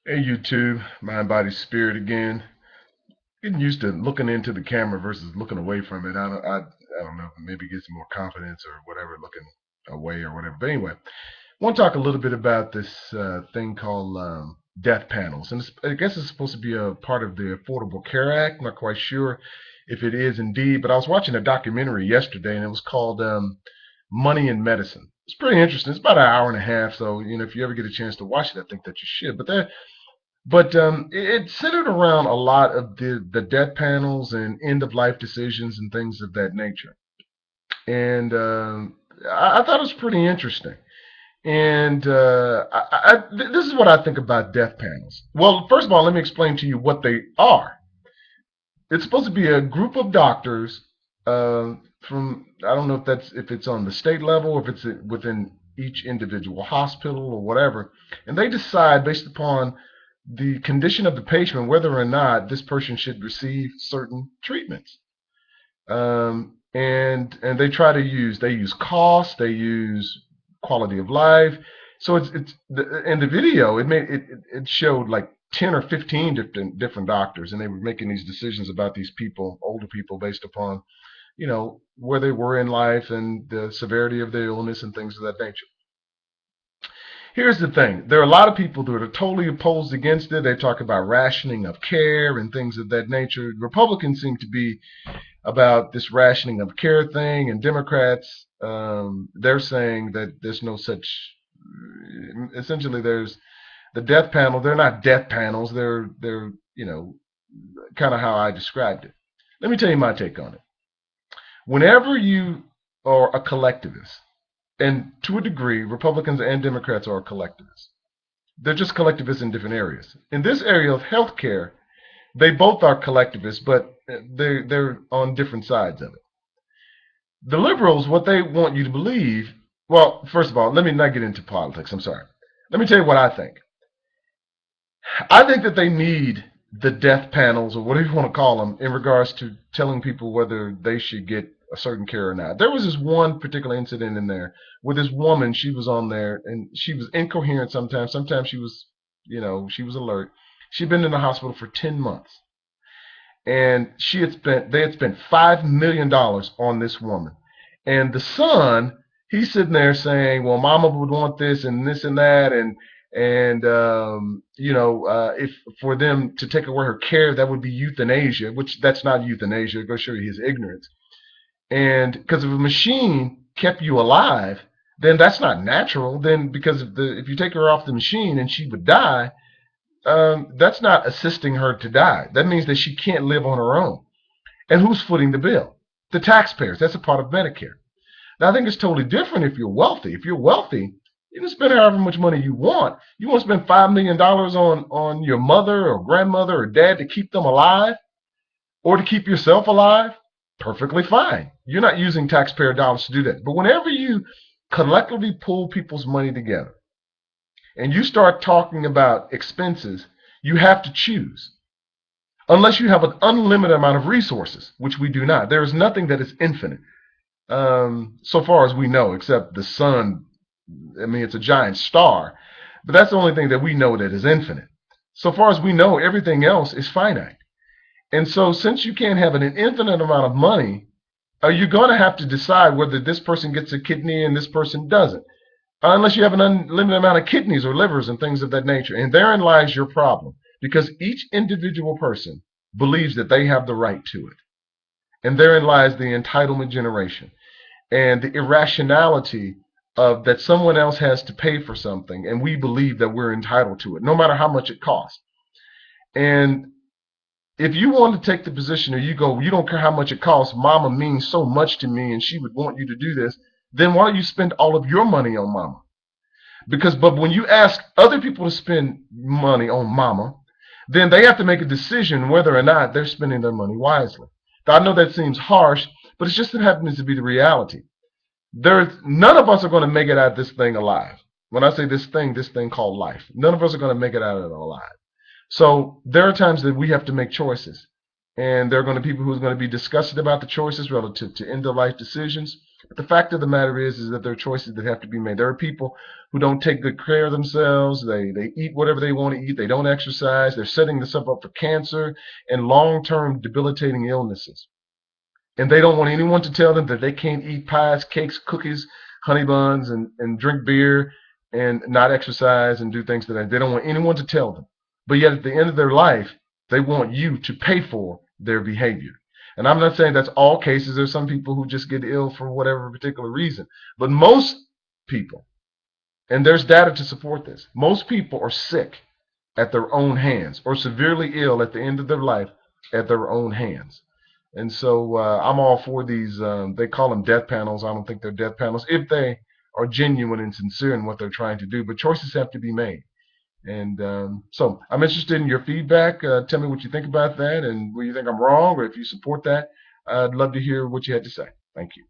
Hey YouTube, Mind Body Spirit again. Getting used to looking into the camera versus looking away from it. I don't know. Maybe get some more confidence or whatever, looking away or whatever. But anyway, I want to talk a little bit about this thing called death panels, and I guess it's supposed to be a part of the Affordable Care Act. I'm not quite sure if it is indeed, but I was watching a documentary yesterday, and it was called Money in Medicine. It's pretty interesting. It's about an hour and a half, so if you ever get a chance to watch it, I think that you should. But it centered around a lot of the death panels and end of life decisions and things of that nature. And I thought it was pretty interesting. And this is what I think about death panels. Well, first of all, let me explain to you what they are. It's supposed to be a group of doctors from, I don't know if it's on the state level or if it's within each individual hospital or whatever, and they decide based upon the condition of the patient whether or not this person should receive certain treatments. And they use cost, they use quality of life. So it's in the video it showed like 10 or 15 different doctors, and they were making these decisions about these people, older people, based upon where they were in life and the severity of their illness and things of that nature. Here's the thing. There are a lot of people that are totally opposed against it. They talk about rationing of care and things of that nature. Republicans seem to be about this rationing of care thing, and Democrats, they're saying that there's no such. Essentially, there's the death panel. They're not death panels. They're kind of how I described it. Let me tell you my take on it. Whenever you are a collectivist, and to a degree, Republicans and Democrats are collectivists. They're just collectivists in different areas. In this area of healthcare, they both are collectivists, but they're on different sides of it. The liberals, what they want you to believe, well, first of all, let me not get into politics. I'm sorry. Let me tell you what I think. I think that they need the death panels or whatever you want to call them in regards to telling people whether they should get a certain care or not. There was this one particular incident in there where this woman, she was on there and she was incoherent sometimes. Sometimes she was, she was alert. She'd been in the hospital for 10 months. And they had spent $5 million on this woman. And the son, he's sitting there saying, well, mama would want this and this and that, and if for them to take away her care, that would be euthanasia, which that's not euthanasia. It goes show you his ignorance. And because if a machine kept you alive, then that's not natural. Then because if you take her off the machine and she would die, that's not assisting her to die. That means that she can't live on her own. And who's footing the bill? The taxpayers. That's a part of Medicare. Now, I think it's totally different if you're wealthy. If you're wealthy, you can spend however much money you want. You want to spend $5 million on your mother or grandmother or dad to keep them alive or to keep yourself alive? Perfectly fine. You're not using taxpayer dollars to do that. But whenever you collectively pull people's money together and you start talking about expenses, you have to choose. Unless you have an unlimited amount of resources, which we do not. There is nothing that is infinite, so far as we know, except the sun. I mean, it's a giant star, but that's the only thing that we know that is infinite. So far as we know, everything else is finite. And so, since you can't have an infinite amount of money, you're going to have to decide whether this person gets a kidney and this person doesn't. Unless you have an unlimited amount of kidneys or livers and things of that nature. And therein lies your problem, because each individual person believes that they have the right to it. And therein lies the entitlement generation and the irrationality of that someone else has to pay for something, and we believe that we're entitled to it, no matter how much it costs. And if you want to take the position or you go, you don't care how much it costs, mama means so much to me and she would want you to do this, then why don't you spend all of your money on mama? But when you ask other people to spend money on mama, then they have to make a decision whether or not they're spending their money wisely. I know that seems harsh, but it's just that happens to be the reality. None of us are going to make it out of this thing alive. When I say this thing called life, none of us are going to make it out of it alive. So there are times that we have to make choices. and there are going to be people who's going to be disgusted about the choices relative to end of life decisions. But the fact of the matter is that there are choices that have to be made. There are people who don't take good care of themselves. They eat whatever they want to eat. They don't exercise. They're setting themselves up for cancer and long-term debilitating illnesses. And they don't want anyone to tell them that they can't eat pies, cakes, cookies, honey buns, and drink beer and not exercise and do things that they don't want anyone to tell them. But yet at the end of their life, they want you to pay for their behavior. And I'm not saying that's all cases. There's some people who just get ill for whatever particular reason. But most people, and there's data to support this, most people are sick at their own hands or severely ill at the end of their life at their own hands. And so I'm all for these. They call them death panels. I don't think they're death panels if they are genuine and sincere in what they're trying to do. But choices have to be made. And so I'm interested in your feedback. Tell me what you think about that and where you think I'm wrong or if you support that. I'd love to hear what you had to say. Thank you.